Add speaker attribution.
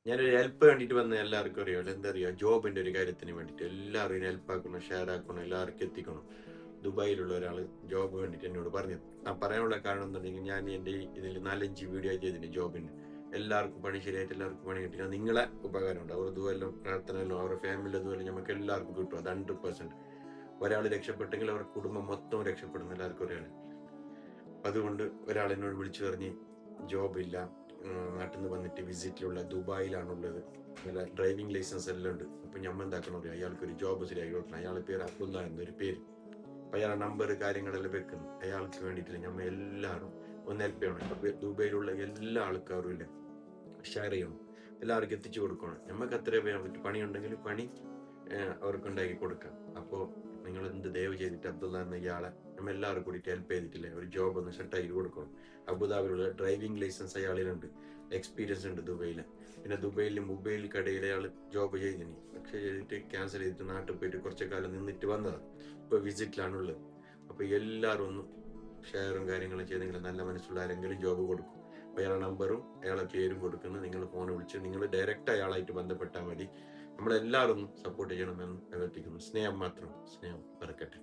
Speaker 1: ഞാനൊരു ഹെൽപ്പ് വേണ്ടിയിട്ട് വന്ന എല്ലാവർക്കും അറിയാമല്ലോ, എന്താ അറിയാം, ജോബിന്റെ ഒരു കാര്യത്തിന് വേണ്ടിയിട്ട് എല്ലാവരും ഹെൽപ്പ് ആക്കണം, ഷെയർ ആക്കണം, എല്ലാവർക്കും എത്തിക്കണം. ദുബായിലുള്ള ഒരാൾ ജോബ് വേണ്ടിയിട്ട് എന്നോട് പറഞ്ഞു. ആ പറയാനുള്ള കാരണം എന്താണെങ്കിൽ, ഞാൻ എൻ്റെ ഇതിൽ 4-5 വീഡിയോ ചെയ്തിന് ജോബിന്. എല്ലാവർക്കും പണി ശരിയായിട്ട് എല്ലാവർക്കും പണി കിട്ടിയാൽ നിങ്ങളെ ഉപകാരമുണ്ട്. അവർ ഇതുവല്ലോ പ്രാർത്ഥനയല്ലോ അവരുടെ ഫാമിലി ഇതുവരെ നമുക്ക് എല്ലാവർക്കും കിട്ടും. അത് 100%. ഒരാൾ രക്ഷപ്പെട്ടെങ്കിൽ അവരുടെ കുടുംബം മൊത്തം രക്ഷപ്പെടും, എല്ലാവർക്കും ഒരാൾ. അതുകൊണ്ട് ഒരാൾ എന്നോട് വിളിച്ചു പറഞ്ഞ് ജോബില്ല, നാട്ടിൽ നിന്ന് വന്നിട്ട് വിസിറ്റിലുള്ള ദുബായിലാണുള്ളത്, നല്ല ഡ്രൈവിംഗ് ലൈസൻസ് എല്ലാം ഉണ്ട്. അപ്പൊ ഞമ്മ എന്താക്കണം അറിയാം, അയാൾക്കൊരു ജോബ് ശരിയാക്കി കൊടുക്കണം. അയാളുടെ പേര് അബ്ദുള്ള എന്നൊരു പേര്. അപ്പൊ അയാളുടെ നമ്പർ കാര്യങ്ങളെല്ലാം വെക്കുന്നു. അയാൾക്ക് വേണ്ടിയിട്ടില്ല ഞമ്മ എല്ലാവരും ഒന്ന് ഹെൽപ്പ് ചെയ്യണം. അപ്പൊ ദുബായിലുള്ള എല്ലാ ആൾക്കാരും ഇല്ല ഷെയർ ചെയ്യണം, എല്ലാവർക്കും എത്തിച്ചു കൊടുക്കണം. നമുക്ക് അത്രേ ചെയ്യാൻ പറ്റും. പണിയുണ്ടെങ്കിൽ പണി അവർക്ക് ഉണ്ടാക്കി കൊടുക്കാം. അപ്പോൾ നിങ്ങൾ എന്ത് ദയവ് ചെയ്തിട്ട് അബ്ദുള്ള എന്ന ഇയാളെ നമ്മൾ എല്ലാവരും കൂടിയിട്ട് ഹെൽപ്പ് ചെയ്തിട്ടില്ലേ, ഒരു ജോബ് ഒന്ന് സെറ്റാക്കി കൊടുക്കണം. അബുദാബിയിലുള്ള ഡ്രൈവിംഗ് ലൈസൻസ് അയാളിലുണ്ട്, എക്സ്പീരിയൻസ് ഉണ്ട് ദുബൈയിൽ. പിന്നെ ദുബൈയിൽ മൊബൈൽ കടയിൽ അയാൾ ജോബ് ചെയ്തിനി, പക്ഷെ ചെയ്തിട്ട് ക്യാൻസൽ ചെയ്തിട്ട് നാട്ടിൽ പോയിട്ട് കുറച്ചു കാലം നിന്നിട്ട് വന്നതാണ്. ഇപ്പോൾ വിസിറ്റിലാണുള്ളത്. അപ്പോൾ എല്ലാവരും ഒന്ന് ഷെയറും കാര്യങ്ങളും ചെയ്തെങ്കിൽ നല്ല മനസ്സുള്ള ആരെങ്കിലും ജോബ് കൊടുക്കും. അപ്പോൾ അയാളുടെ നമ്പറും അയാളെ പേരും കൊടുക്കുന്നു. നിങ്ങൾ ഫോൺ വിളിച്ച് നിങ്ങൾ ഡയറക്റ്റ് അയാളായിട്ട് ബന്ധപ്പെട്ടാൽ മതി. നമ്മളെല്ലാവരും സപ്പോർട്ട് ചെയ്യണമെന്ന് അഭ്യർത്ഥിക്കുന്നു. സ്നേഹം മാത്രം, സ്നേഹം പറക്കട്ടെ.